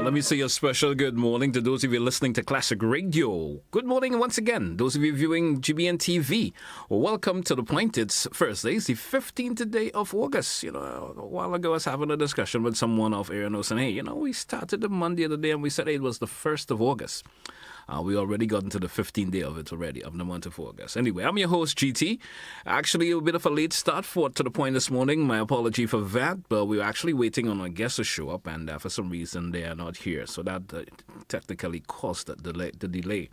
Let me say a special good morning to those of you listening to Classic Radio. Good morning once again. Those of you viewing GBN TV, welcome to The Point. It's Thursday, it's the 15th day of August. A while ago I was having a discussion with someone off air and I was saying, hey, we started the Monday of the day and we said, hey, it was the 1st of August. We already got into the 15th day of it already, of the month of August. Anyway, I'm your host, GT. Actually, a bit of a late start to the point this morning. My apology for that, but we were actually waiting on our guests to show up, and for some reason they are not here. So that technically caused the delay.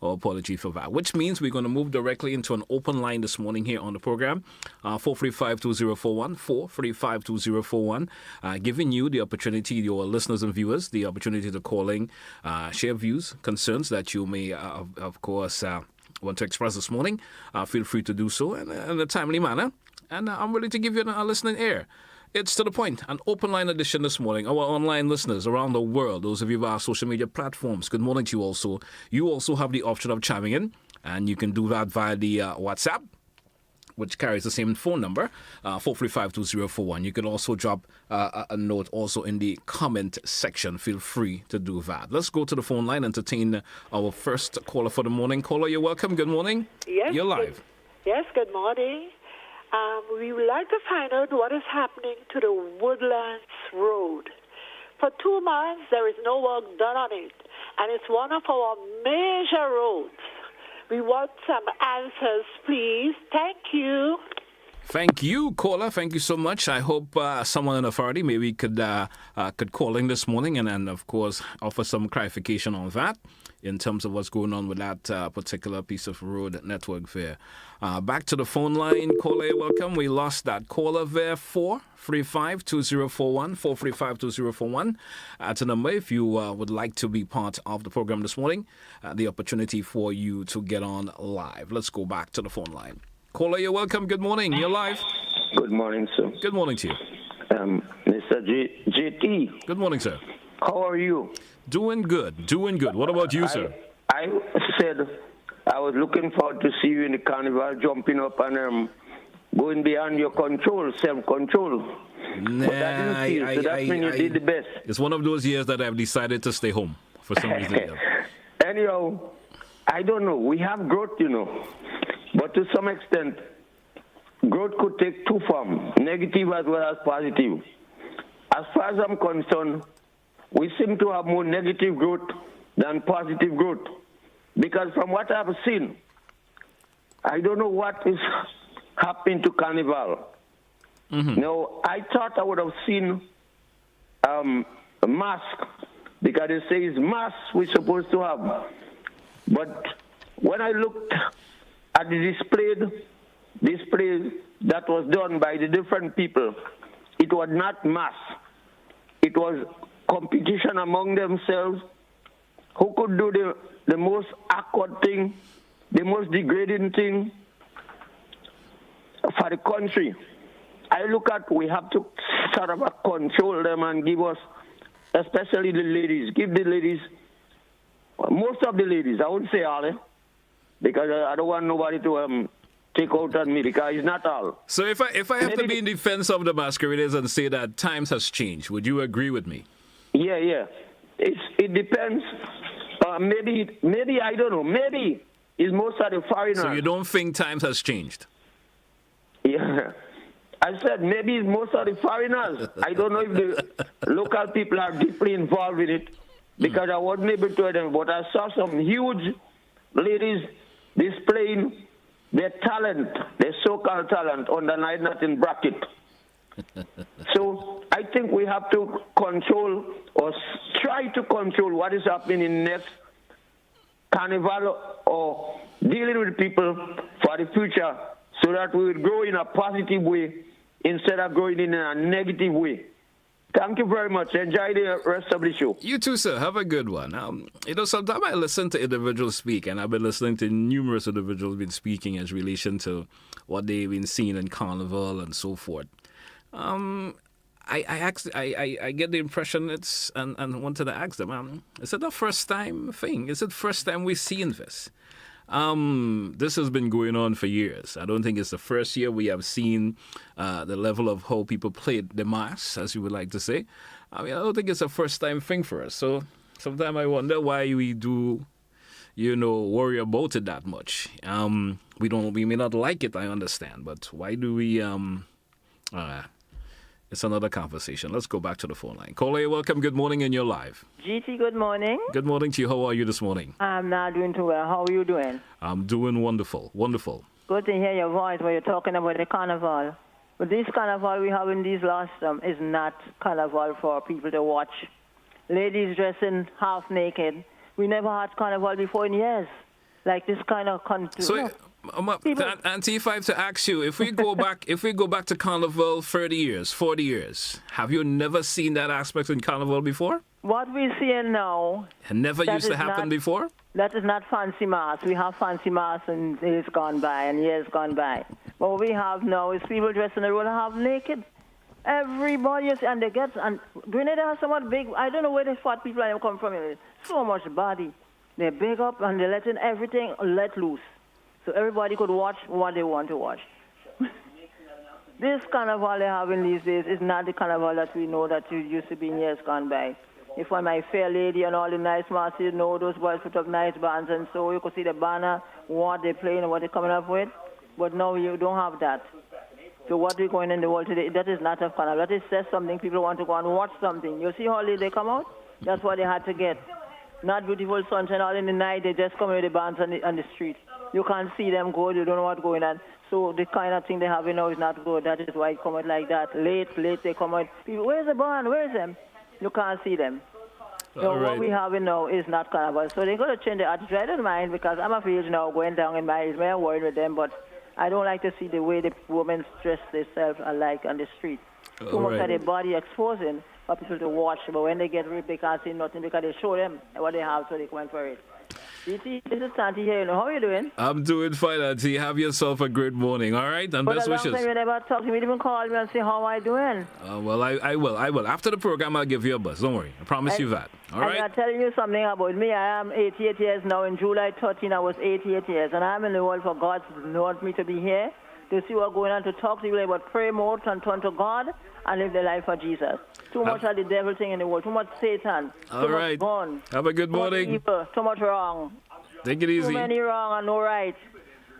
Apology for that, which means we're going to move directly into an open line this morning here on the program, 435-2041, 435-2041, giving you the opportunity, your listeners and viewers, the opportunity to call in, share views, concerns that you may, of course, want to express this morning. Feel free to do so in a timely manner, and I'm ready to give you a listening ear. It's To The Point, an open line edition this morning. Our online listeners around the world, those of you via our social media platforms, good morning to you also. You also have the option of chiming in, and you can do that via the WhatsApp, which carries the same phone number, 435-2041. You can also drop a note also in the comment section. Feel free to do that. Let's go to the phone line and entertain our first caller for the morning. Caller, you're welcome. Good morning. Yes. You're live. Good morning. We would like to find out what is happening to the Woodlands Road. For 2 months, there is no work done on it, and it's one of our major roads. We want some answers, please. Thank you. Thank you, caller. Thank you so much. I hope someone in authority maybe could call in this morning and of course, offer some clarification on that in terms of what's going on with that particular piece of road network there. Back to the phone line. Caller, welcome. We lost that caller there. 435-2041, 435-2041. That's a number if you would like to be part of the program this morning. The opportunity for you to get on live. Let's go back to the phone line. Caller, you're welcome. Good morning. You're live. Good morning, sir. Good morning to you. Mr. JT. Good morning, sir. How are you? Doing good. What about you, sir? I said I was looking forward to see you in the carnival, jumping up and going beyond your control, self-control. Nah, but I didn't see you, so that means you did the best. It's one of those years that I've decided to stay home for some reason. Anyhow, I don't know. We have growth, But to some extent, growth could take two forms, negative as well as positive. As far as I'm concerned, we seem to have more negative growth than positive growth. Because from what I've seen, I don't know what is happening to Carnival. Mm-hmm. Now, I thought I would have seen a mask, because they say it's mask we're supposed to have. But when I looked at the display that was done by the different people, it was not mass. It was competition among themselves. Who could do the most awkward thing, the most degrading thing for the country? I look at, we have to sort of control them and give us, especially the ladies, give the ladies, most of the ladies, I wouldn't say all, because I don't want nobody to take out on me, because it's not all. So if I have to be in defense of the masqueraders and say that times has changed, would you agree with me? Yeah. It depends. Maybe I don't know. Maybe it's most of the foreigners. So you don't think times has changed? Yeah. I said maybe it's most of the foreigners. I don't know if the local people are deeply involved in it, because I wasn't able to tell them, but I saw some huge ladies displaying their talent, their so-called talent, on the night nothing bracket. So I think we have to control or try to control what is happening in next carnival, or dealing with people for the future, so that we will grow in a positive way instead of growing in a negative way. Thank you very much. Enjoy the rest of the show. You too, sir. Have a good one. Sometimes I listen to individuals speak, and I've been listening to numerous individuals been speaking in relation to what they've been seeing in Carnival and so forth. I get the impression it's, and wanted to ask them, is it a first time thing? Is it first time we're seeing this? This has been going on for years. I don't think it's the first year we have seen the level of how people played the mass, as you would like to say. I mean, I don't think it's a first-time thing for us. So sometimes I wonder why we do, worry about it that much. We may not like it, I understand, but why do we, it's another conversation. Let's go back to the phone line. Caller, welcome. Good morning, and you're live. GT, good morning. Good morning to you. How are you this morning? I'm not doing too well. How are you doing? I'm doing wonderful. Wonderful. Good to hear your voice when you're talking about the carnival. But this carnival we have in these last is not carnival for people to watch. Ladies dressing half naked. We never had carnival before in years. Like this kind of country. So, Auntie, if I have to ask you, if we go back to carnival 30 years, 40 years, have you never seen that aspect in carnival before? What we're seeing now... It never used to happen before? That is not fancy mass. We have fancy mass in days gone by and years gone by. What we have now is people dressing the road half naked. Everybody is, and they get, and Grenada has so much big, I don't know where the fat people are come from. So much body. They're big up and they're letting everything let loose. So everybody could watch what they want to watch. This carnival they have in these days is not the carnival that we know that it used to be in years gone by. If when my fair lady and all the nice masses those boys put up nice bands and so you could see the banner, what they're playing and what they're coming up with. But no, you don't have that. So what we're going in the world today, that is not a carnival. That is says something. People want to go and watch something. You see how late they come out? That's what they had to get. Not beautiful sunshine all in the night. They just come with the bands on the street. You can't see them go. You don't know what's going on. So the kind of thing they have now is not good. That is why it come out like that. Late they come out. People, where's the band? Where's them? You can't see them. So what we have now is not carnival. So they're going to change the attitude. I don't mind because I'm afraid now going down in my age. I'm worried with them, but I don't like to see the way the women dress themselves alike on the street. Too much of their body exposing for people to watch. But when they get raped, they can't see nothing because they show them what they have, so they come for it. This is Santi here. How are you doing? I'm doing fine, Auntie. Have yourself a great morning, all right? And best wishes. But a long time you never talked to me, even call me and say how I doing. Well, I will. After the program, I'll give you a buzz. Don't worry. I promise you that. All right? I'm telling you something about me. I am 88 years now. In July 13, I was 88 years. And I'm in the world for God to want me to be here, to see what's going on, to talk to you about pray more, and turn to God, and live the life for Jesus. Too much of the devil thing in the world. Too much Satan. All right. Much gun. Have a good morning. Too much evil. Too much wrong. Take it easy. Too many wrong and no right.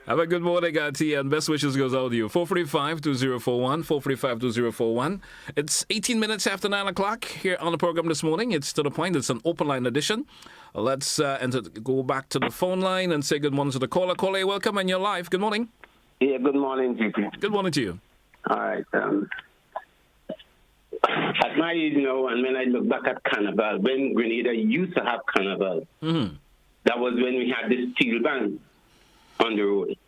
Have a good morning, Auntie, and best wishes goes out to you. 445-2041, 445-2041. It's 18 minutes after 9 o'clock here on the program this morning. It's To The Point. It's an open line edition. Let's go back to the phone line and say good morning to the caller. Caller, welcome, and you're live. Good morning. Yeah, good morning, GP. Good morning to you. All right. At my age now, and when I look back at Carnival, when Grenada used to have Carnival, that was when we had this steel band on the road.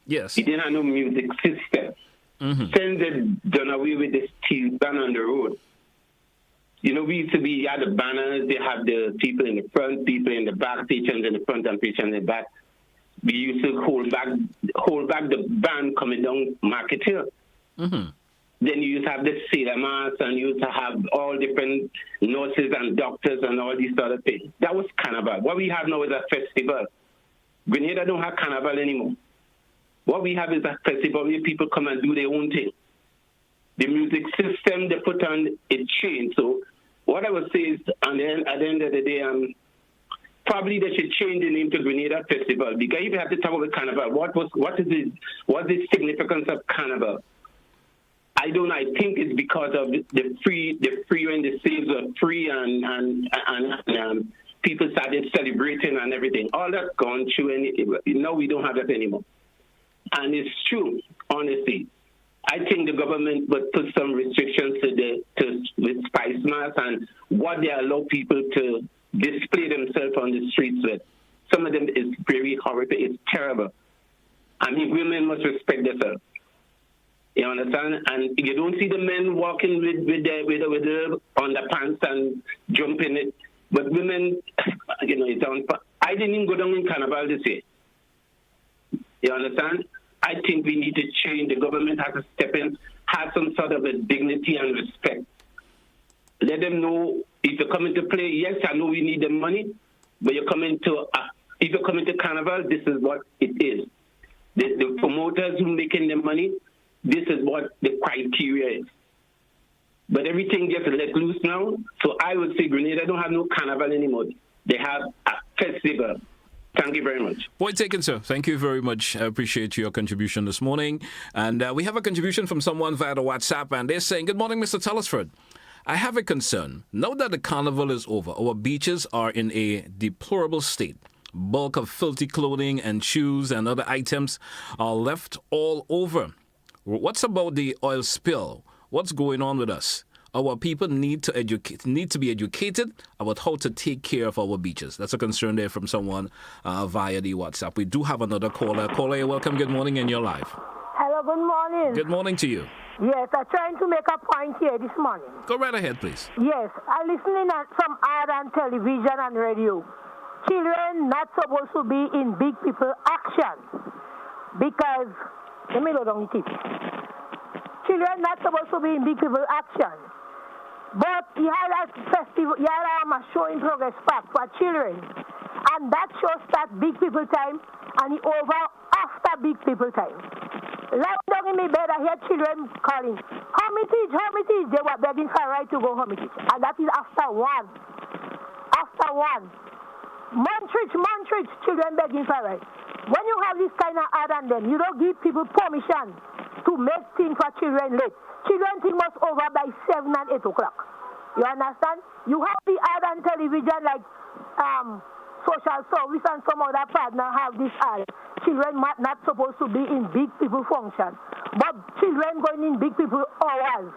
Yes. We didn't have no music system. Since they've done away with the steel band on the road, we used to be, had the banners, they have the people in the front, people in the back, patrons in the front and patrons in the back. We used to hold back the band coming down Market Hill. Then you used to have the sailor mass, and you used to have all different nurses and doctors and all these other things. That was Carnival. What we have now is a festival. Grenada don't have Carnival anymore. What we have is a festival where people come and do their own thing. The music system they put on, it changed. So what I would say is, at the end of the day, probably they should change the name to Grenada Festival, because if you have to talk about Carnival, what's the significance of Carnival? I don't know. I think it's because of the free when the sales were free and people started celebrating and everything. All that's gone through, and now we don't have that anymore. And it's true, honestly. I think the government would put some restrictions with Spice Mass and what they allow people to display themselves on the streets with. Some of them is very horrific. It's terrible. I mean, women must respect themselves. You understand? And you don't see the men walking with the underpants and jumping it. But women, it's on. I didn't even go down in Carnival this year. You understand? I think we need to change. The government has to step in, have some sort of a dignity and respect. Let them know if you're coming to play. Yes, I know we need the money, but if you're coming to Carnival, this is what it is. The promoters who are making the money, this is what the criteria is. but everything gets let loose now. So I would say Grenada don't have no carnival anymore. They have a festival. Thank you very much. Point taken, sir. Thank you very much. I appreciate your contribution this morning. And we have a contribution from someone via the WhatsApp, and they're saying, good morning, Mr. Telesford. I have a concern. Now that the carnival is over, our beaches are in a deplorable state. Bulk of filthy clothing and shoes and other items are left all over. What's about the oil spill? What's going on with us? Our people need to be educated about how to take care of our beaches. That's a concern there from someone via the WhatsApp. We do have another caller. Caller, welcome. Good morning, and you're live. Hello, good morning. Good morning to you. Yes, I'm trying to make a point here this morning. Go right ahead, please. Yes, I'm listening at some ad on television and radio. Children not supposed to be in big people action because, let me load down the tip. Children not supposed to be in big people action. But you have a festival, you have a show in progress park for children. And that show starts big people time and it over after big people time. Lying down in my bed, I hear children calling, Hermitage. They were begging for a right to go Hermitage. And that is after one. Montrich, children begging for a right. When you have this kind of ad on them, you don't give people permission to make things for children late. Children thing must over by 7 and 8 o'clock. You understand? You have the ad on television like social service and some other partner have this ad. Children not supposed to be in big people function. But children going in big people hours.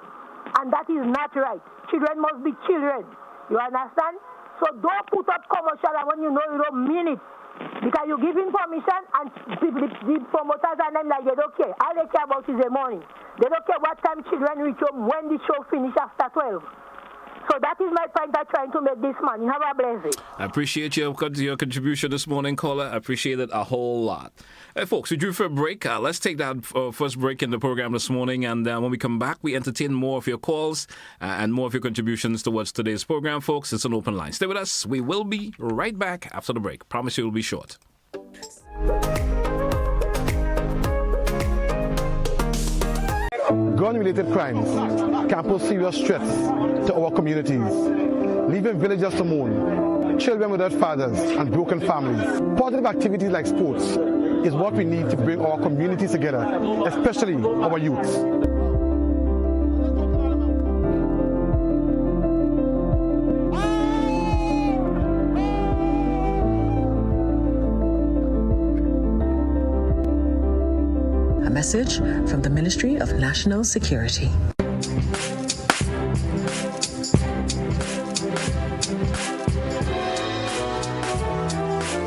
And that is not right. Children must be children. You understand? So don't put up commercial when you know you don't mean it. Because you give information and the promoters and them like they don't care. All they care about is the money. They don't care what time children reach home when the show finish after 12. So that is my point I'm trying to make this morning. Have a blessed day. I appreciate your contribution this morning, caller. I appreciate it a whole lot. Hey, folks, we drew for a break. Let's take that first break in the program this morning. And when we come back, we entertain more of your calls and more of your contributions towards today's program, folks. It's an open line. Stay with us. We will be right back after the break. Promise you it will be short. Gun-related crimes can pose serious threats to our communities, leaving villagers alone, children without fathers, and broken families. Positive activities like sports is what we need to bring our communities together, especially our youths. A message from the Ministry of National Security.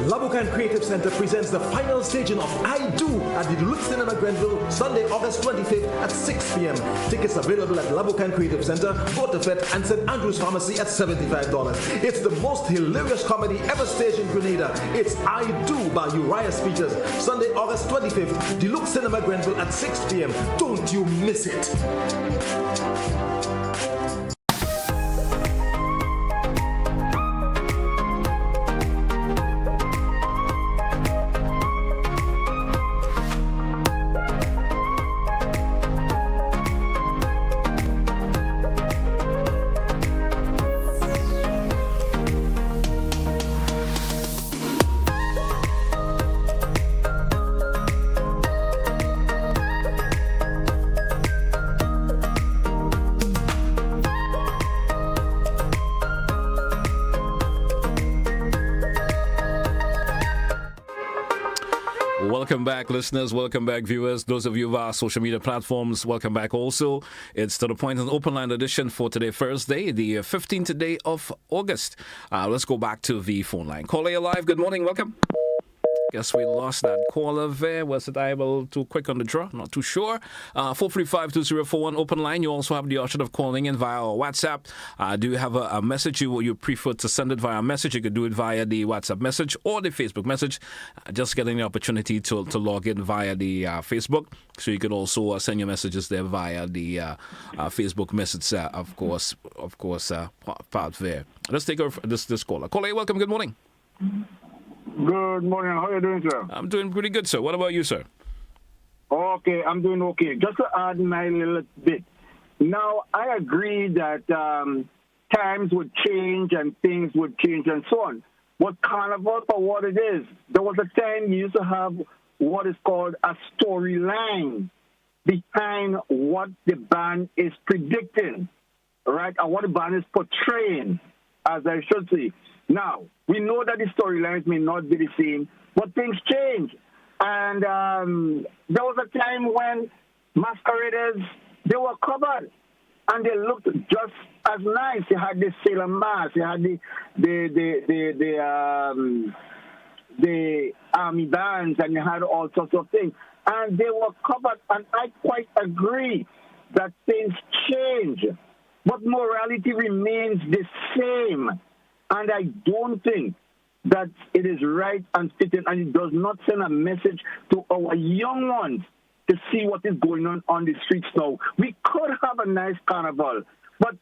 Labukan Creative Center presents the final staging of I Do at the Deluxe Cinema Grenville, Sunday, August 25th at 6 p.m. Tickets available at Labukan Creative Center, Waterford, and St. Andrew's Pharmacy at $75. It's the most hilarious comedy ever staged in Grenada. It's I Do by Uriah Speakers, Sunday, August 25th, Deluxe Cinema Grenville at 6 p.m. Don't you miss it. Welcome back, listeners. Welcome back, viewers. Those of you of our social media platforms, welcome back also. It's To The Point, an open line edition for today, Thursday, the 15th day of August. Let's go back to the phone line. Caller, you're live. Good morning. Welcome. Guess we lost that caller there. Was it able to quick on the draw? Not too sure. 435-2041 open line. You also have the option of calling in via our WhatsApp. Do you have a message you prefer to send it via a message? You could do it via the WhatsApp message or the Facebook message. Just getting the opportunity to log in via the Facebook. So you could also send your messages there via the Facebook message, of course, part there. Let's take this caller. Caller, welcome. Good morning. Good morning. How are you doing, sir? I'm doing pretty good, sir. What about you, sir? Okay, I'm doing okay. Just to add my little bit. Now, I agree that times would change and things would change and so on. But Carnival, for what it is, there was a time you used to have what is called a storyline behind what the band is predicting, right? And what the band is portraying, as I should say. Now, we know that the storylines may not be the same, but things change. And there was a time when masqueraders, they were covered and they looked just as nice. You had the sailor mask, you had the army bands, and you had all sorts of things. And they were covered, and I quite agree that things change. But morality remains the same. And I don't think that it is right and fitting, and it does not send a message to our young ones to see what is going on the streets now. We could have a nice carnival, but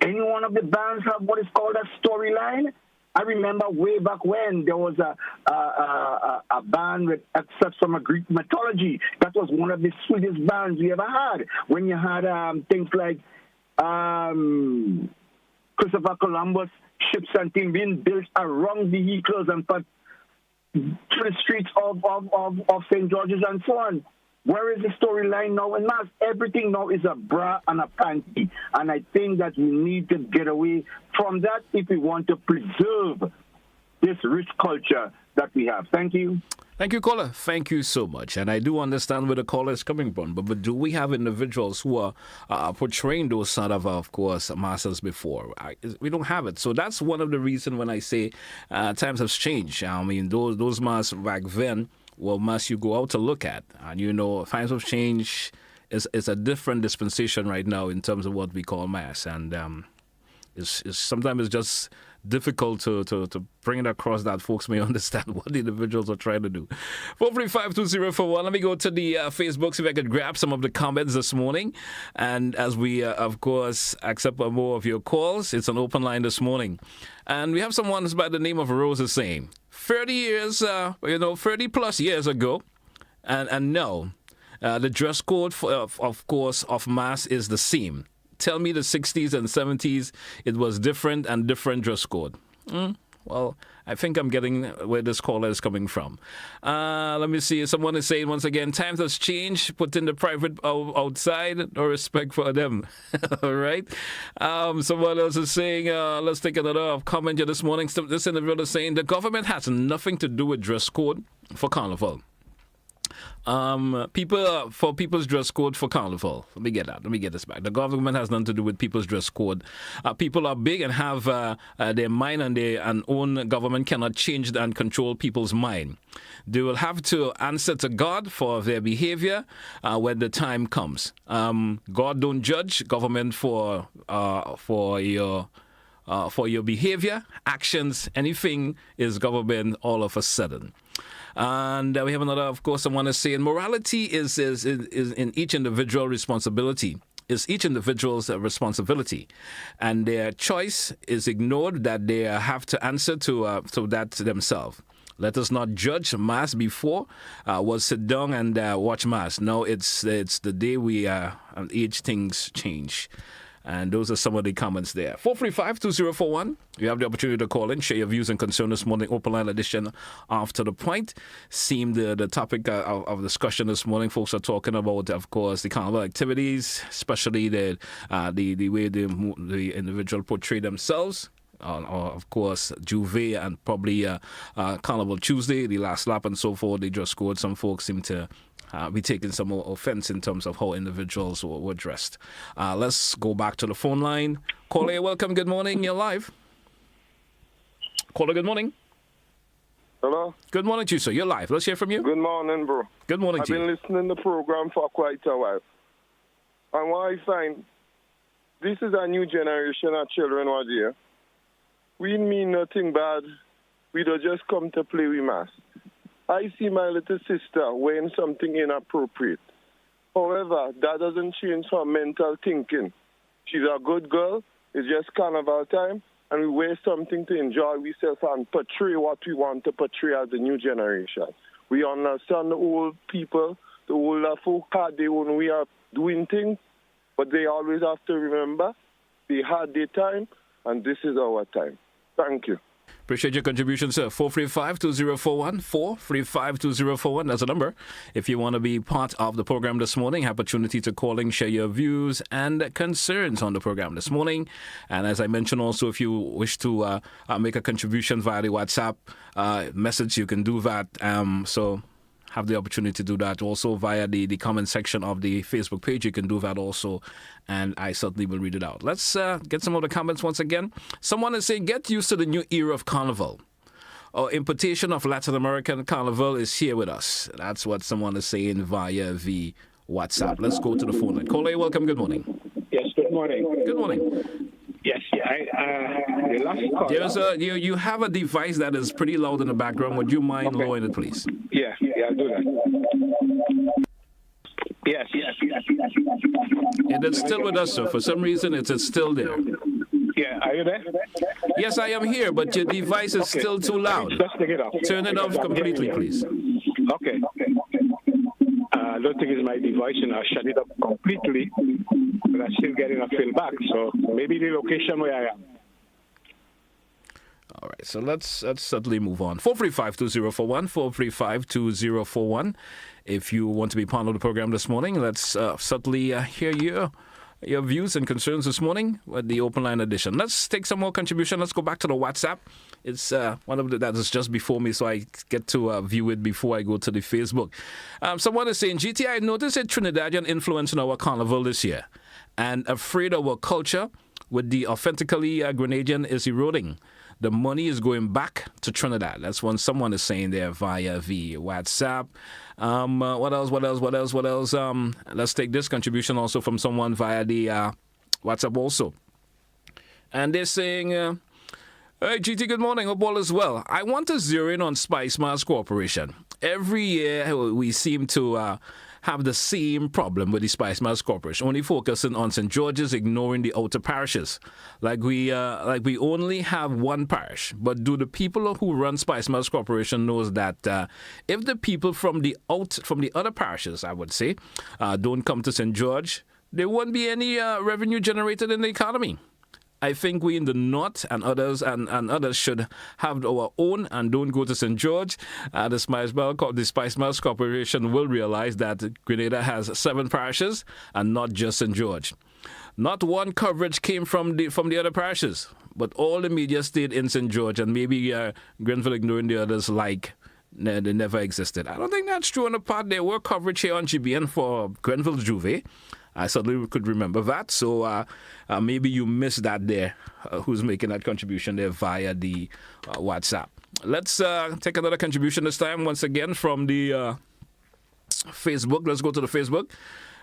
any one of the bands have what is called a storyline. I remember way back when there was a band with excerpts from a Greek mythology. That was one of the sweetest bands we ever had. When you had things like Christopher Columbus, ships and things being built around vehicles and put to the streets of St. George's and so on. Where is the storyline now in mass? Everything now is a bra and a panty. And I think that we need to get away from that if we want to preserve this rich culture that we have. Thank you. Thank you, caller. Thank you so much. And I do understand where the caller is coming from. But do we have individuals who are portraying those sort of course, masters before? We don't have it. So that's one of the reasons when I say times have changed. I mean, those masks back then, well, must you go out to look at? And, you know, times have changed. It's a different dispensation right now in terms of what we call mass. And sometimes it's just difficult to bring it across that folks may understand what the individuals are trying to do. 435-2041. Let me go to the Facebook, see if I could grab some of the comments this morning. And as we, of course, accept more of your calls, it's an open line this morning. And we have someone by the name of Rosa saying, 30 years, 30 plus years ago, and no, the dress code, of course, of mass is the same. Tell me the 60s and 70s, it was different and different dress code. Well, I think I'm getting where this caller is coming from. Let me see. Someone is saying once again, times has changed. Put in the private outside. No respect for them. All right. Someone else is saying, let's take another comment here this morning. This individual is saying the government has nothing to do with dress code for carnival. People's dress code for carnival. Let me get this back. The government has nothing to do with people's dress code. People are big and have their mind, and their own government cannot change and control people's mind. They will have to answer to God for their behavior when the time comes. God don't judge government for your behavior, actions, anything is government all of a sudden. And we have another, of course, someone is saying morality is in each individual responsibility. Is each individual's responsibility, and their choice is ignored. That they have to answer to that themselves. Let us not judge mass before. We'll sit down and watch mass. No, it's the day we age, things change. And those are some of the comments there. 435-2041. You have the opportunity to call in, share your views and concerns this morning. Open line edition after the point. Seemed the topic of discussion this morning. Folks are talking about, of course, the carnival activities, especially the way the individual portray themselves. Or of course, Juve and probably Carnival Tuesday, the last lap and so forth. They just scored. Some folks seem to be taking some offense in terms of how individuals were dressed. Let's go back to the phone line. Caller, welcome. Good morning. You're live. Caller, good morning. Hello? Good morning to you, sir. You're live. Let's hear from you. Good morning, bro. Good morning to you. I've been listening to the program for quite a while. And what I find, this is a new generation of children out here. We mean nothing bad. We don't just come to play with mass. I see my little sister wearing something inappropriate. However, that doesn't change her mental thinking. She's a good girl. It's just carnival time, and we wear something to enjoy ourselves and portray what we want to portray as the new generation. We understand the old people, the older folk, they when we are doing things, But they always have to remember they had their time, and this is our time. Thank you. Appreciate your contribution, sir. 435-2041, 435-2041. That's the number. If you want to be part of the program this morning, have opportunity to call and share your views and concerns on the program this morning. And as I mentioned also, if you wish to make a contribution via the WhatsApp message, you can do that. So have the opportunity to do that. Also via the comment section of the Facebook page, you can do that also, and I certainly will read it out. Let's get some of the comments once again. Someone is saying, get used to the new era of carnival. Or importation of Latin American carnival is here with us. That's what someone is saying via the WhatsApp. Let's go to the phone line. Caller, welcome. Good morning. Yes, good morning. Good morning. Yes, the last caller. You have a device that is pretty loud in the background. Would you mind lowering it, please? Yeah, I'll do that. Yes. And it's still with us, sir. For some reason, it's still there. Yeah, are you there? Yes, I am here, but your device is still too loud. Let's take it off. Turn it off completely, please. Okay. I don't think it's my device, and I shut it up completely, but I'm still getting a feedback. So maybe the location where I am. All right, so let's certainly move on. 435-2041, 435-2041. If you want to be part of the program this morning, let's certainly hear your views and concerns this morning with the open line edition. Let's take some more contribution. Let's go back to the WhatsApp. It's one of that is just before me, so I get to view it before I go to the Facebook. Someone is saying, GT, I noticed a Trinidadian influence in our carnival this year, and afraid our culture with the authentically Grenadian is eroding. The money is going back to Trinidad. That's what someone is saying there via the WhatsApp. What else? Let's take this contribution also from someone via the WhatsApp also. And they're saying, hey, GT, good morning. Hope all is well. I want to zero in on Spice Mars Corporation. Every year we seem to have the same problem with the Spice Mars Corporation, only focusing on St. George's, ignoring the outer parishes. Like we only have one parish. But do the people who run Spice Mars Corporation knows that if the people from the other parishes, I would say, don't come to St. George, there won't be any revenue generated in the economy. I think we in the north and others should have our own and don't go to St. George. The Spice Mars Corporation will realize that Grenada has 7 parishes and not just St. George. Not one coverage came from the other parishes, but all the media stayed in St. George, and maybe Grenville ignoring the others like they never existed. I don't think that's true on the part. There were coverage here on GBN for Grenville Juve. I certainly could remember that. So maybe you missed that there, who's making that contribution there via the WhatsApp. Let's take another contribution this time, once again, from the Facebook. Let's go to the Facebook.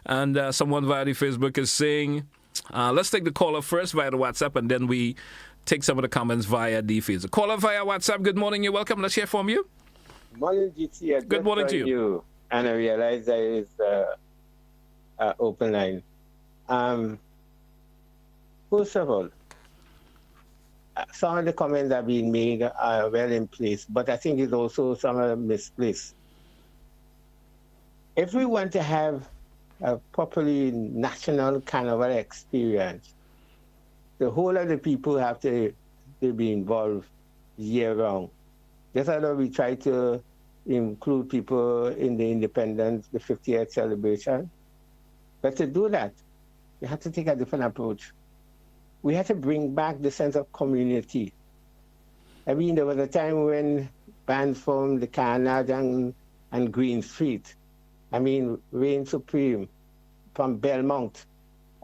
And someone via the Facebook is saying, let's take the caller first via the WhatsApp, and then we take some of the comments via the Facebook. Caller via WhatsApp, good morning, you're welcome. Let's hear from you. Morning, GT. Good morning to you. And I realize there is open line. First of all, some of the comments that are being made are well in place, but I think it's also some of them misplaced. If we want to have a properly national carnival experience, the whole of the people have to be involved year round. Just as we try to include people in the independence, the 50th celebration. But to do that, we have to take a different approach. We have to bring back the sense of community. I mean, there was a time when bands from the Carnage and Green Street, I mean, Reign Supreme from Belmont,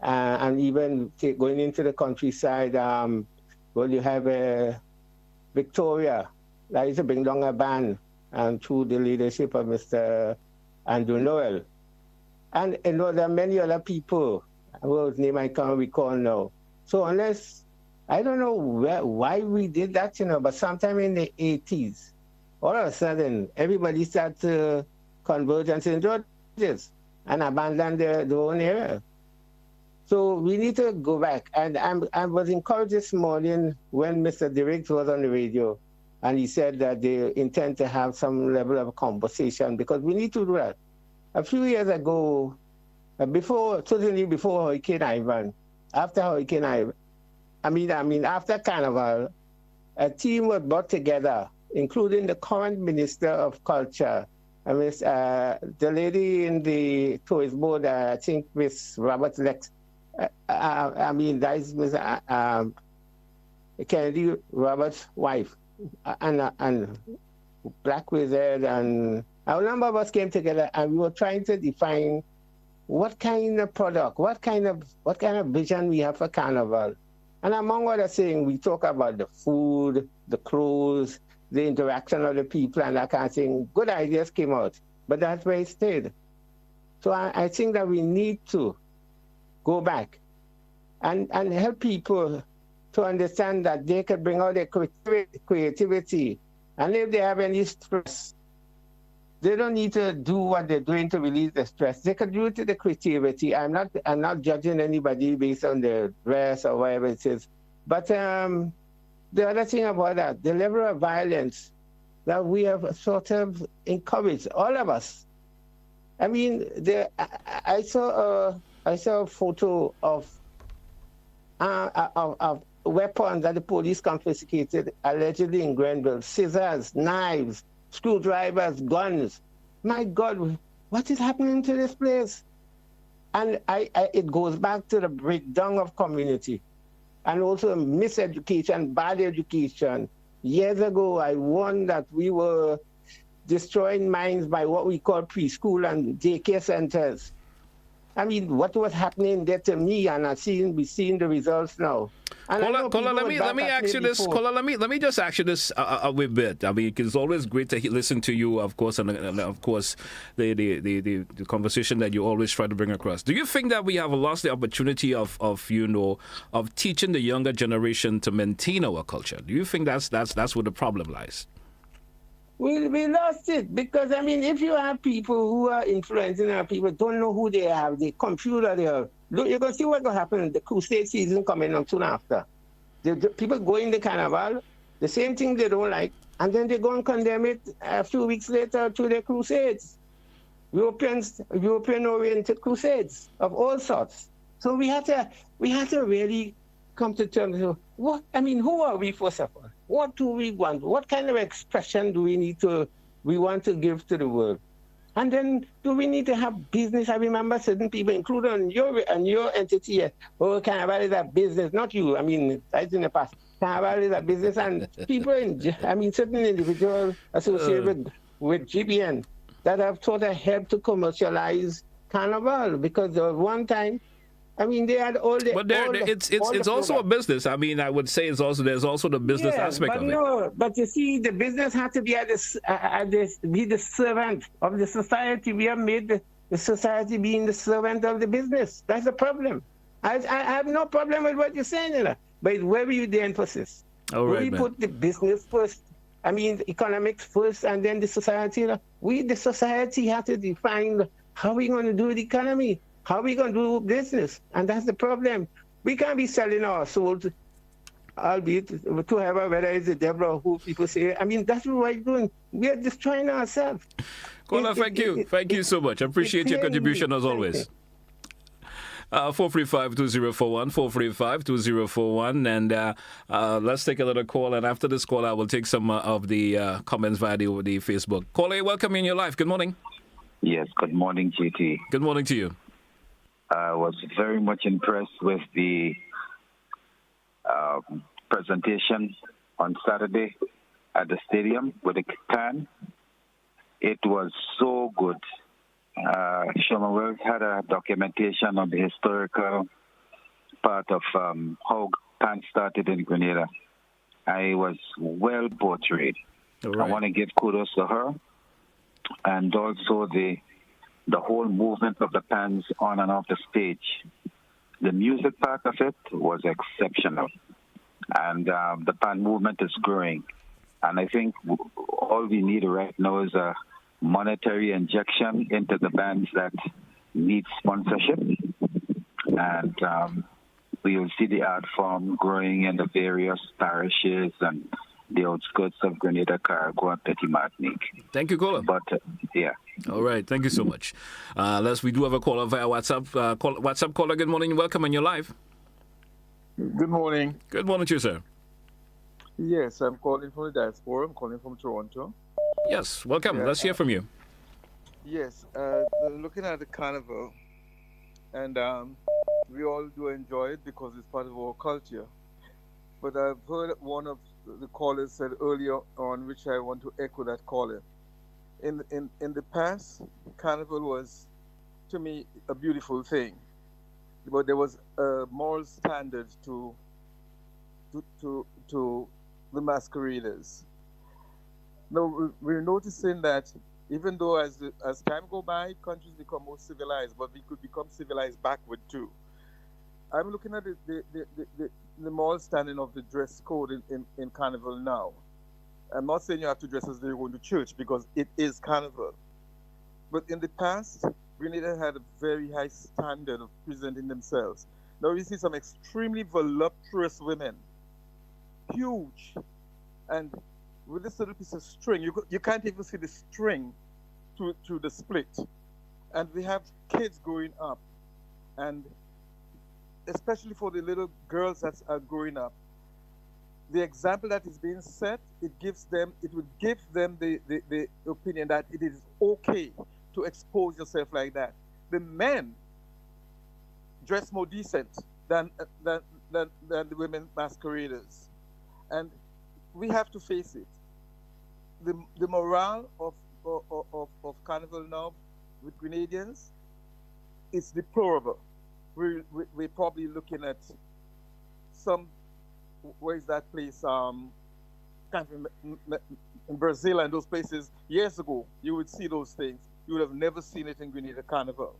and even going into the countryside, well, you have Victoria, that is to bring down a band through the leadership of Mr. Andrew Noel. And you know, there are many other people whose name I can't recall now. So unless, I don't know why we did that, you know, but sometime in the 80s, all of a sudden, everybody started to converge on St. George's and abandon their own area. So we need to go back. And I was encouraged this morning when Mr. Direct was on the radio, and he said that they intend to have some level of conversation, because we need to do that. A few years ago, certainly before Hurricane Ivan, after Hurricane Ivan, after Carnival, a team was brought together, including the current Minister of Culture, the lady in the tourist board, I think Miss Robert Lex. That is Miss Kennedy Roberts' wife, and Black Wizard, and a number of us came together, and we were trying to define what kind of product, what kind of vision we have for Carnival. And among other things, we talk about the food, the clothes, the interaction of the people, and that kind of thing. Good ideas came out, but that's where it stayed. So I think that we need to go back and help people to understand that they can bring out their creativity. And if they have any stress, they don't need to do what they're doing to release the stress. They can do it to the creativity. I'm not judging anybody based on their dress or whatever it is. But the other thing about that, the level of violence that we have sort of encouraged, all of us. I mean, I saw a photo of weapons that the police confiscated allegedly in Grenville: scissors, knives, screwdrivers, guns. My God, what is happening to this place? And it goes back to the breakdown of community and also miseducation, bad education. Years ago, I warned that we were destroying minds by what we call preschool and daycare centers. I mean, what was happening there to me, and we're seeing the results now. Caller, let me ask you this. Caller, let me just ask you this a wee bit. I mean, it's always great to listen to you, of course, and of course, the conversation that you always try to bring across. Do you think that we have lost the opportunity of teaching the younger generation to maintain our culture? Do you think that's where the problem lies? We lost it because, I mean, if you have people who are influencing our people, don't know who they have, the computer they have, look, you're going to see what's going to happen in the crusade season coming on soon after. The people go in the Carnival, the same thing they don't like, and then they go and condemn it a few weeks later to their crusades. European-oriented crusades of all sorts. So we had to really come to terms with who are we first of all? What do we want? What kind of expression do we want to give to the world? And then do we need to have business? I remember certain people, including your entity, Carnival is a business, not you. I mean, that's in the past. Carnival is a business, and people, certain individuals associated with GBN that have sort of helped to commercialize Carnival, because there was one time, I mean, they had all the. But it's also a business. I mean, I would say there's also the business aspect of it. No, but you see, the business had to be be the servant of the society. We have made the society being the servant of the business. That's the problem. I have no problem with what you're saying, but where will the emphasis? All right, we put the business first. I mean, economics first, and then the society. The society, have to define how we're going to do the economy. How are we going to do business? And that's the problem. We can't be selling our souls, albeit to whoever, whether it's the devil or who people say. I mean, that's what we're doing. We are destroying ourselves. Caller, thank you. Thank you so much. I appreciate your contribution as always. 435-2041, 435-2041, and let's take a little call. And after this call, I will take some of the comments via the Facebook. Caller, welcome in your life. Good morning. Yes, good morning, GT. Good morning to you. I was very much impressed with the presentation on Saturday at the stadium with the pan. It was so good. Sherman Wells had a documentation on the historical part of how pan started in Grenada. I was well portrayed. Right. I want to give kudos to her, and also the whole movement of the pans on and off the stage. The music part of it was exceptional. And the pan movement is growing. And I think all we need right now is a monetary injection into the bands that need sponsorship. And we will see the art form growing in the various parishes and the outskirts of Grenada, Carriacou, and Petit Martinique. Thank you, caller. But, yeah. All right. Thank you so much. We do have a caller via WhatsApp. WhatsApp caller, good morning. Welcome on your live. Good morning. Good morning to you, sir. Yes, I'm calling from the diaspora. I'm calling from Toronto. Yes, welcome. Let's hear from you. Yes, looking at the carnival, and we all do enjoy it because it's part of our culture. But I've heard one of the callers said earlier on, which I want to echo that caller. In the past, carnival was, to me, a beautiful thing, but there was a moral standard to the masqueraders. Now we're noticing that even though as time go by, countries become more civilized, but we could become civilized backward too. I'm looking at the moral standing of the dress code in Carnival now. I'm not saying you have to dress as though you're going to church, because it is Carnival. But in the past, Grenada had a very high standard of presenting themselves. Now we see some extremely voluptuous women, huge, and with this little piece of string, you can't even see the string to the split. And we have kids growing up, and especially for the little girls that are growing up, the example that is being set, it would give them the opinion that it is okay to expose yourself like that. The men dress more decent than the women masqueraders. And we have to face it. The morale of Carnival now with Grenadians is deplorable. We're probably looking at where is that place? In Brazil and those places years ago, you would see those things. You would have never seen it in Grenada Carnival.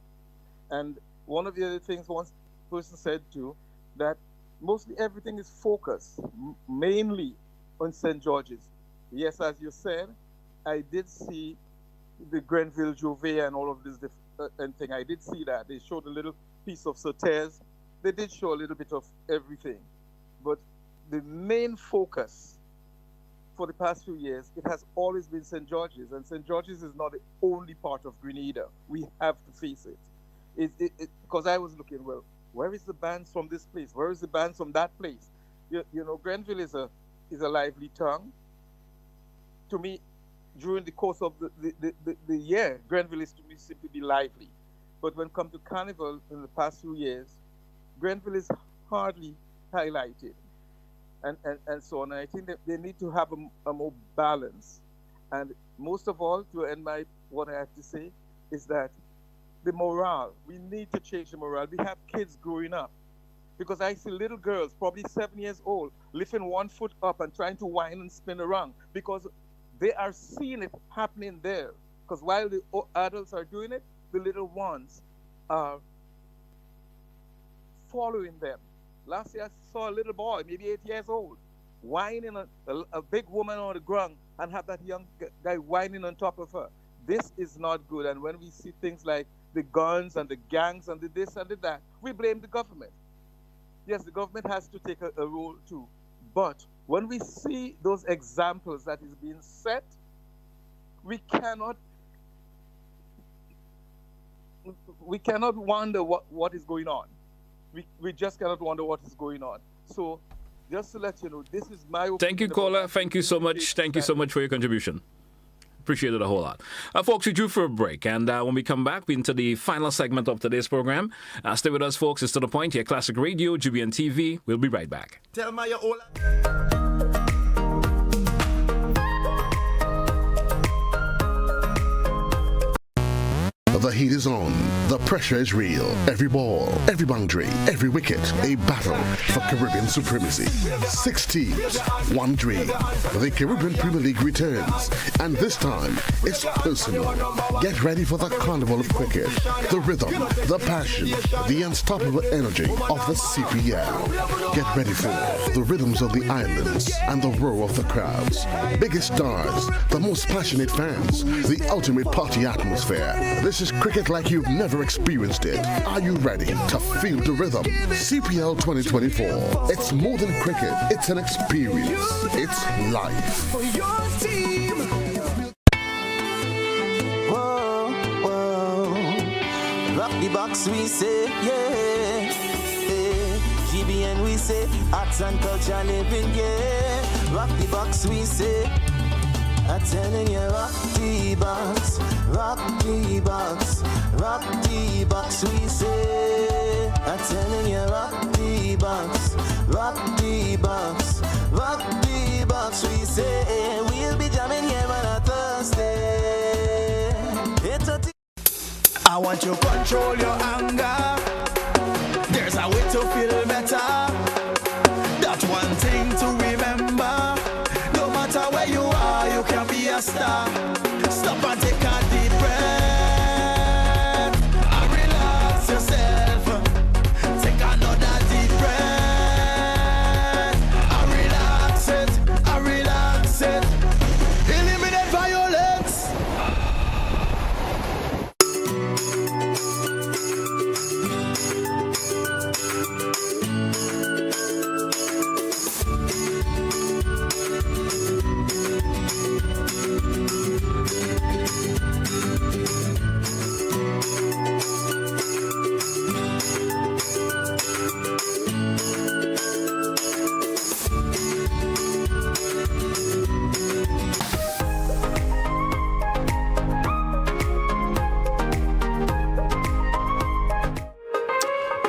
And one of the other things one person said too, that mostly everything is focused mainly on St. George's. Yes, as you said, I did see the Grenville Jouvet and all of this and thing. I did see that. They showed a little piece of Sauterres. They did show a little bit of everything. But the main focus for the past few years, it has always been St. George's. And St. George's is not the only part of Grenada. We have to face it. Because I was looking, well, where is the bands from this place? Where is the bands from that place? You know, Grenville is a lively town. To me, during the course of the year, Grenville is to me seemed to be lively. But when it comes to Carnival in the past few years, Grenville is hardly highlighted. And so on. And I think that they need to have a more balance. And most of all, to end what I have to say, is that the morale, we need to change the morale. We have kids growing up. Because I see little girls, probably 7 years old, lifting one foot up and trying to whine and spin around because they are seeing it happening there. Because while the adults are doing it, the little ones are following them. Last year I saw a little boy, maybe 8 years old, whining a big woman on the ground and have that young guy whining on top of her. This is not good. And when we see things like the guns and the gangs and the this and the that, we blame the government. Yes, the government has to take a role too. But when we see those examples that is being set, we cannot wonder what is going on. We just cannot wonder what is going on. So just to let you know, this is my opinion. Thank you, caller. Thank you so much. Thank you so much for your contribution. Appreciate it a whole lot. Folks, we're due for a break. And when we come back, we're into the final segment of today's program. Stay with us, folks. It's To The Point here, Classic Radio, GBN TV. We'll be right back. Tell me your all. The heat is on. The pressure is real. Every ball, every boundary, every wicket, a battle for Caribbean supremacy. 6 teams, 1 dream. The Caribbean Premier League returns, and this time it's personal. Get ready for the carnival of cricket, the rhythm, the passion, the unstoppable energy of the CPL. Get ready for the rhythms of the islands and the roar of the crowds. Biggest stars, the most passionate fans, the ultimate party atmosphere. This is cricket like you've never experienced it. Are you ready to feel the rhythm? CPL 2024. It's more than cricket. It's an experience. It's life. For your team. Whoa, whoa. Rock the box, we say, yeah. GBN, we say, arts and culture living, yeah. Rock the box, we say. I'm telling you, rock the box, rock the box, rock the box, we say. I'm telling you, rock the box, rock the box, rock the box, we say. We'll be jamming here on a Thursday. I want you to control your anger. There's a way to feel better. That's one thing to remember. No matter where you are, you can be a star. Stop and take a deep breath and relax yourself. Take another deep breath and relax it, and relax it. Eliminate violence.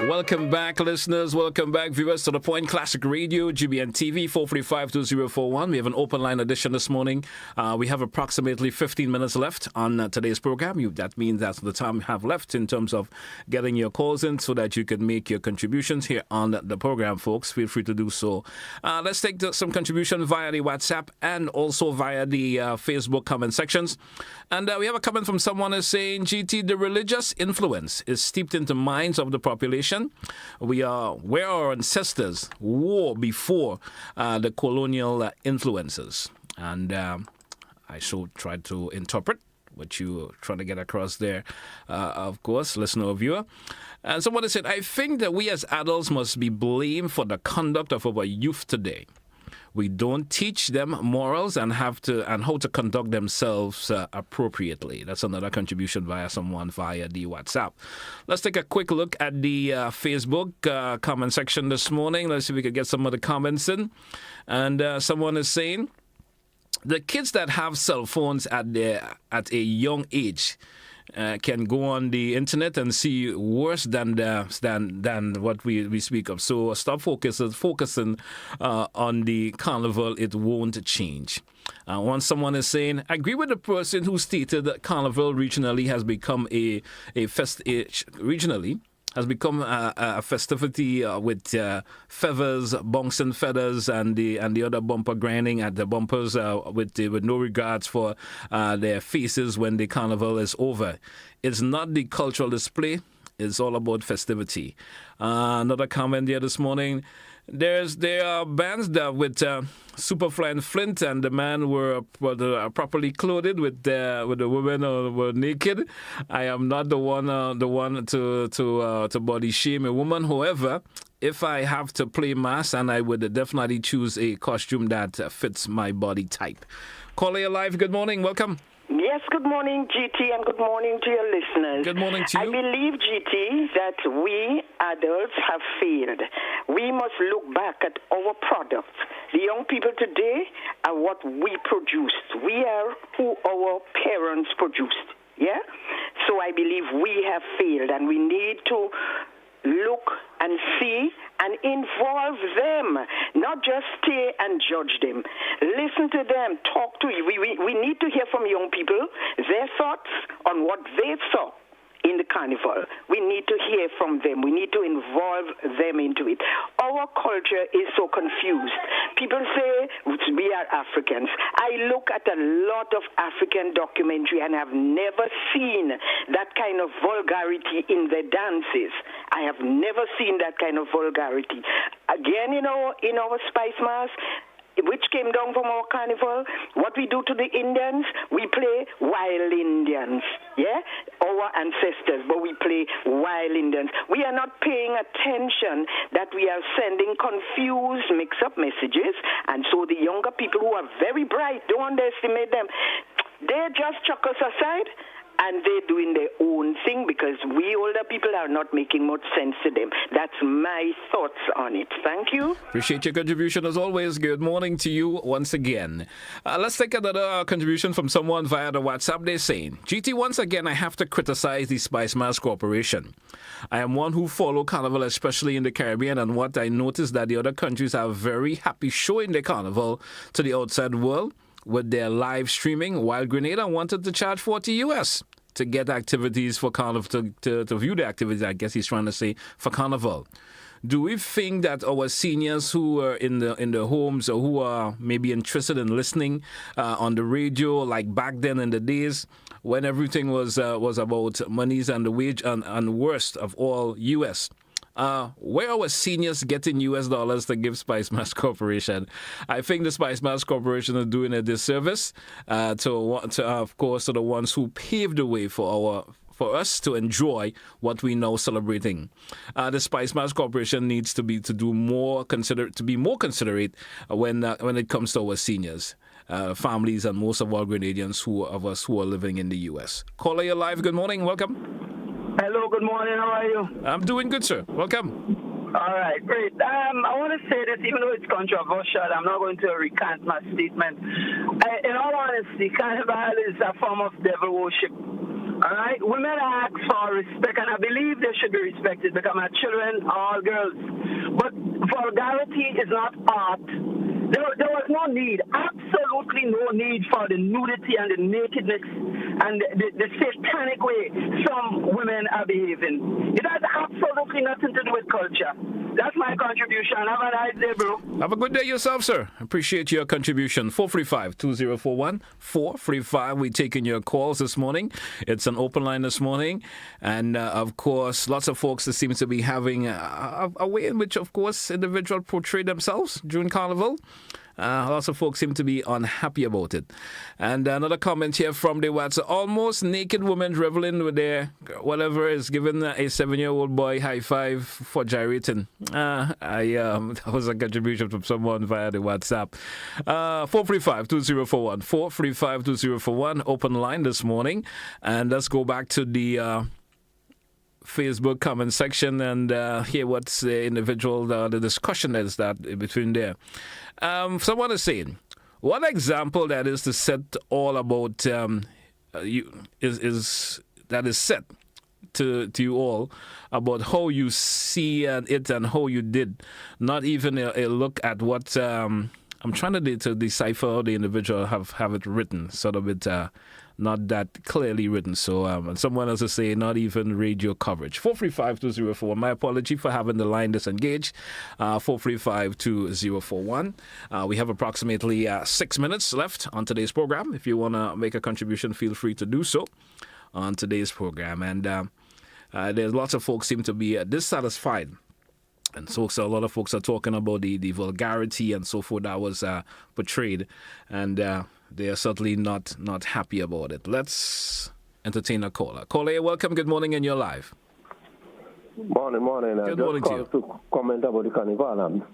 Welcome back, listeners. Welcome back, viewers, to The Point Classic Radio, GBN TV, 445-2041. We have an open line edition this morning. We have approximately 15 minutes left on today's program. That means that's the time we have left in terms of getting your calls in so that you can make your contributions here on the program, folks. Feel free to do so. Let's take some contribution via the WhatsApp and also via the Facebook comment sections. And we have a comment from someone who's saying, GT, the religious influence is steeped into minds of the population. We are where our ancestors were before the colonial influences. And I shall try to interpret what you're trying to get across there, of course, listener or viewer. And someone has said, I think that we as adults must be blamed for the conduct of our youth today. We don't teach them morals and how to conduct themselves appropriately. That's another contribution via someone via the WhatsApp. Let's take a quick look at the Facebook comment section this morning. Let's see if we can get some of the comments in. And someone is saying, the kids that have cell phones at a young age can go on the internet and see worse than what we speak of. So stop focusing on the carnival. It won't change. Once someone is saying, I agree with the person who stated that carnival regionally has become a festivity with feathers, bouncing feathers, and the other bumper grinding at the bumpers with no regards for their faces when the carnival is over. It's not the cultural display. It's all about festivity. Another comment there this morning. There are bands that with Superfly and Flint, and the men were properly clothed with the women were naked. I am not the one to body shame a woman. However, if I have to play mass, and I would definitely choose a costume that fits my body type. Caller Live, good morning, welcome. Yes, good morning, GT, and good morning to your listeners. Good morning to you. I believe, GT, that we adults have failed. We must look back at our products. The young people today are what we produced. We are who our parents produced. Yeah? So I believe we have failed, and we need to look and see and involve them, not just stay and judge them. Listen to them, talk to you. We need to hear from young people, their thoughts on what they saw in the carnival. We need to hear from them. We need to involve them into it. Our culture is so confused. People say we are Africans. I look at a lot of African documentary and have never seen that kind of vulgarity in the dances. I have never seen that kind of vulgarity. Again, in our Spice Mass, which came down from our carnival. What we do to the Indians, we play wild Indians, yeah? Our ancestors, but we play wild Indians. We are not paying attention that we are sending confused, mix-up messages, and so the younger people who are very bright, don't underestimate them, they just chuck us aside, and they're doing their own thing because we older people are not making much sense to them. That's my thoughts on it. Thank you. Appreciate your contribution as always. Good morning to you once again. Let's take another contribution from someone via the WhatsApp. They're saying, GT, once again, I have to criticize the Spice Mass Corporation. I am one who follow Carnival, especially in the Caribbean, and what I noticed that the other countries are very happy showing their Carnival to the outside world with their live streaming, while Grenada wanted to charge $40 US to get activities for Carnival, to view the activities, I guess he's trying to say, for Carnival. Do we think that our seniors who are in the homes or who are maybe interested in listening on the radio, like back then in the days when everything was about monies and the wage and worst of all, US, where our seniors getting US dollars to give Spice Mass Corporation? I think the Spice Mass Corporation is doing a disservice to of course, to the ones who paved the way for us to enjoy what we now celebrating. The Spice Mass Corporation needs to be more considerate when it comes to our seniors, families, and most of our Grenadians who are living in the US. Caller, you're live. Good morning. Welcome. Hello, good morning. How are you? I'm doing good, sir. Welcome. All right, great. I want to say this, even though it's controversial, I'm not going to recant my statement. In all honesty, Carnival is a form of devil worship. All right? Women ask for respect, and I believe they should be respected because my children are all girls. But vulgarity is not art. There was no need, absolutely no need for the nudity and the nakedness and the satanic way some women are behaving. It has absolutely nothing to do with culture. That's my contribution. Have a nice day, bro. Have a good day yourself, sir. Appreciate your contribution. 435-2041. 435. We're taking your calls this morning. It's an open line this morning. And, of course, lots of folks that seem to be having a way in which, of course, individuals portray themselves during Carnival. Lots of folks seem to be unhappy about it. And another comment here from the WhatsApp. Almost naked women reveling with their whatever is giving a 7-year-old boy high five for gyrating. That was a contribution from someone via the WhatsApp. 435-2041. 435-2041. Open line this morning. And let's go back to the Facebook comment section and hear what's the individual, the discussion is that between there. Someone is saying, what example that is to set all about that is set to you all about how you see it and how you did, not even a look at what I'm trying to decipher how the individual have it written, sort of it not that clearly written. So someone else is saying not even radio coverage. 435-2041. My apology for having the line disengaged. 435-2041. We have approximately 6 minutes left on today's program. If you want to make a contribution, feel free to do so on today's program. And there's lots of folks seem to be dissatisfied. And so a lot of folks are talking about the vulgarity and so forth that was portrayed. And they are certainly not happy about it. Let's entertain a caller. Caller, welcome. Good morning, and you're live. Morning. Good morning to you. To comment about the carnival.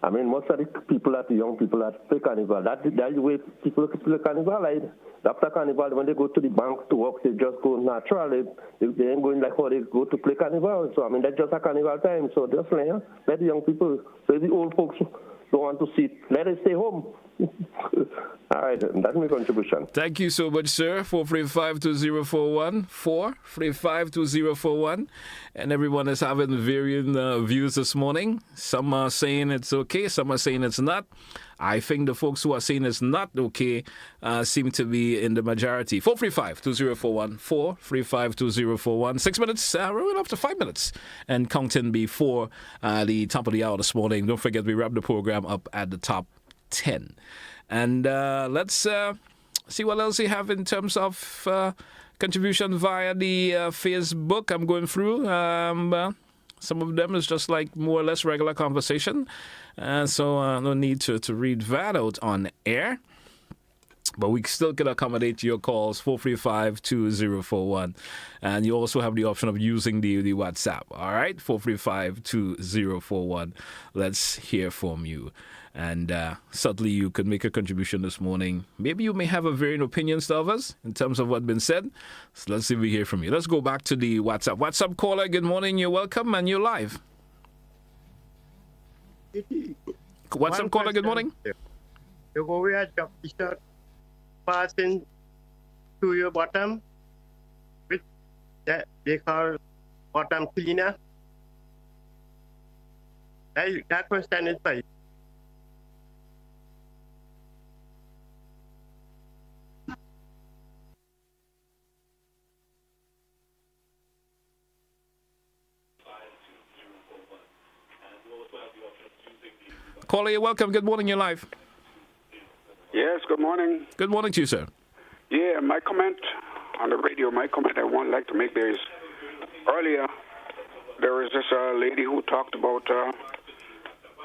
I mean, most of the people, the young people that play carnival, that's the way people play carnival. Like, after carnival, when they go to the bank to work, they just go natural. They ain't going like how they go to play carnival. So, I mean, that's just a carnival time. So, just let the young people, so the old folks don't want to see it, let us stay home. All right, that's my contribution. Thank you so much, sir. 435-2041. 435-2041. And everyone is having varying views this morning. Some are saying it's okay, some are saying it's not. I think the folks who are saying it's not okay seem to be in the majority. 435-2041. 435-2041. 6 minutes, we're up to 5 minutes and counting before the top of the hour this morning. Don't forget, we wrap the program up at the top 10. And let's see what else you have in terms of contribution via the Facebook. I'm going through. Some of them is just like more or less regular conversation. So no need to read that out on air. But we still can accommodate your calls, 435-2041. And you also have the option of using the WhatsApp. All right, 435-2041. Let's hear from you. And certainly you could make a contribution this morning. Maybe you may have a varying opinions to others in terms of what's been said. So let's see if we hear from you. Let's go back to the WhatsApp. WhatsApp caller, good morning. You're welcome and you're live. WhatsApp caller, good morning. You go with a job t-shirt, passing to your bottom, which they call bottom cleaner. That question is for you. Caller, you're welcome. Good morning. You're live. Yes, good morning. Good morning to you, sir. Yeah, my comment on the radio, my comment I want like to make there is earlier there was this lady who talked about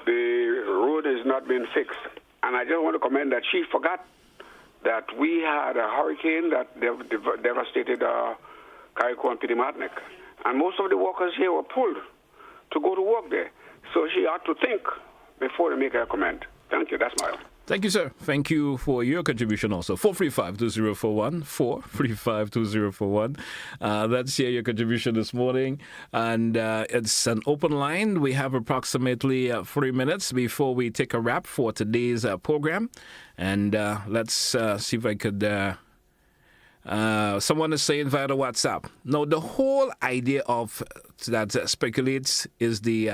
the road is not being fixed. And I just want to comment that she forgot that we had a hurricane that devastated Carriacou and Pidimatnik. And most of the workers here were pulled to go to work there. So she ought to think before they make a comment. Thank you. That's my own. Thank you, sir. Thank you for your contribution also. 435-2041. 435-2041. Let's hear your contribution this morning. And it's an open line. We have approximately 3 minutes before we take a wrap for today's program. And let's see if I could... someone is saying via the WhatsApp. Now, the whole idea of that speculates is the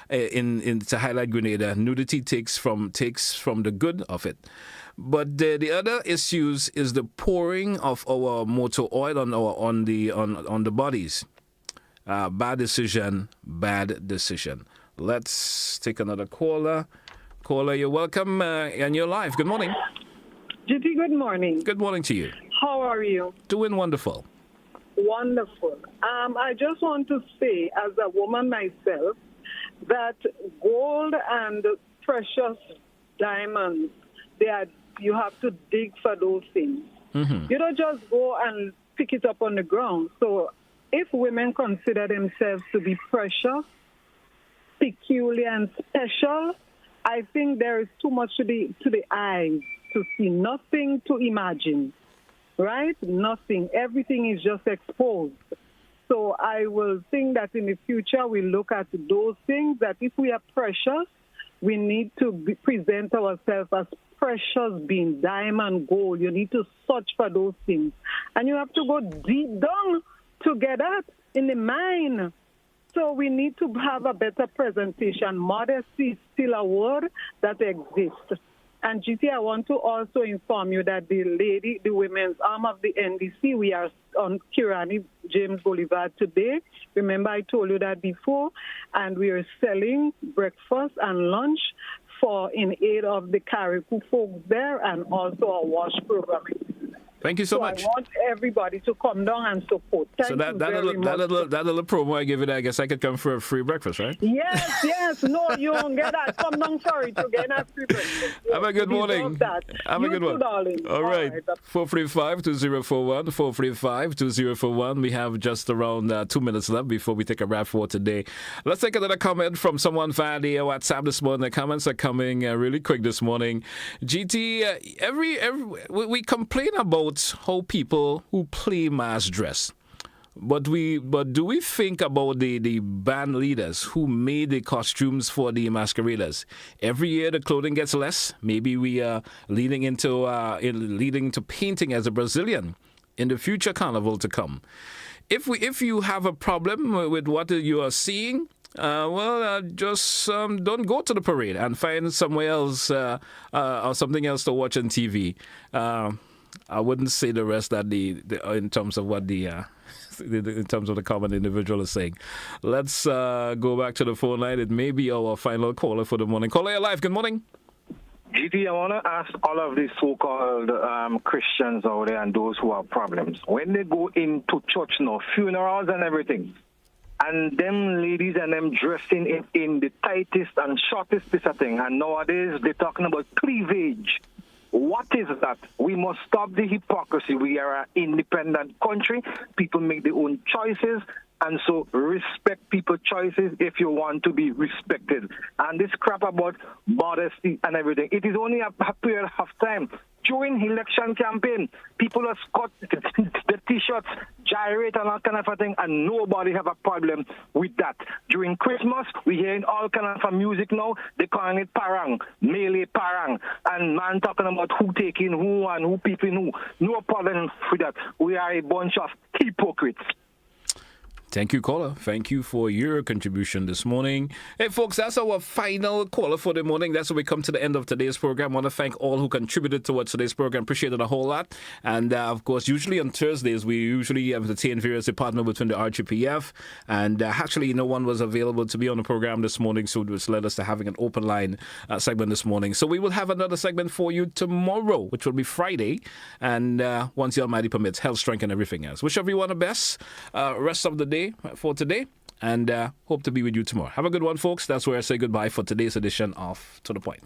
in to highlight Grenada, nudity takes from the good of it. But the other issues is the pouring of our motor oil on the bodies. Bad decision. Let's take another caller. Caller, you're welcome and you're live. Good morning. GT, good morning. Good morning to you. How are you? Doing wonderful. Wonderful. I just want to say, as a woman myself, that gold and precious diamonds, you have to dig for those things. Mm-hmm. You don't just go and pick it up on the ground. So if women consider themselves to be precious, peculiar, and special, I think there is too much to the eyes to see, nothing to imagine. Right? Nothing. Everything is just exposed. So I will think that in the future we look at those things, that if we are precious, we need to present ourselves as precious being diamond, gold. You need to search for those things. And you have to go deep down to get that in the mind. So we need to have a better presentation. Modesty is still a word that exists. And GT, I want to also inform you that the women's arm of the NDC, we are on Kirani James Boulevard today. Remember, I told you that before. And we are selling breakfast and lunch in aid of the Carriacou folks there, and also a wash programming. Thank you so much. I want everybody to come down and support. Thank you very much. That little promo I give it, I guess I could come for a free breakfast, right? Yes. No, you won't get that. Come down for it to get a free breakfast. Have a good morning. Have a good one. Darling. All right. 435-2041. 435-2041. We have just around 2 minutes left before we take a wrap for today. Let's take another comment from someone via the WhatsApp this morning. The comments are coming really quick this morning. GT, we complain about how people who play mass dress. But do we think about the band leaders who made the costumes for the masqueraders? Every year the clothing gets less. Maybe we are leading into painting as a Brazilian in the future carnival to come. If you have a problem with what you are seeing, just don't go to the parade and find somewhere else or something else to watch on TV. I wouldn't say the rest that in terms of what in terms of the common individual is saying. Let's go back to the phone line. It may be our final caller for the morning. Caller, you're live. Good morning. GT, I want to ask all of these so-called Christians out there and those who have problems. When they go into church now, funerals and everything, and them ladies and them dressing in the tightest and shortest piece of thing. And nowadays they're talking about cleavage. What is that? We must stop the hypocrisy. We are an independent country. People make their own choices. And so respect people's choices if you want to be respected. And this crap about modesty and everything, it is only a period of time. During election campaign, people have got the T-shirts, gyrate and all kind of a thing, and nobody have a problem with that. During Christmas, we hearing all kind of music now. They calling it parang, melee parang, and man talking about who taking who and who peeping who. No problem with that. We are a bunch of hypocrites. Thank you, caller. Thank you for your contribution this morning. Hey, folks, that's our final caller for the morning. That's where we come to the end of today's program. I want to thank all who contributed towards today's program. Appreciate it a whole lot. And, of course, usually on Thursdays, we usually entertain various departments within the RGPF. And actually, no one was available to be on the program this morning, so it led us to having an open line segment this morning. So we will have another segment for you tomorrow, which will be Friday. And once the Almighty permits, health, strength, and everything else. Wish everyone the best rest of the day for today, and hope to be with you tomorrow. Have a good one, folks. That's where I say goodbye for today's edition of To The Point.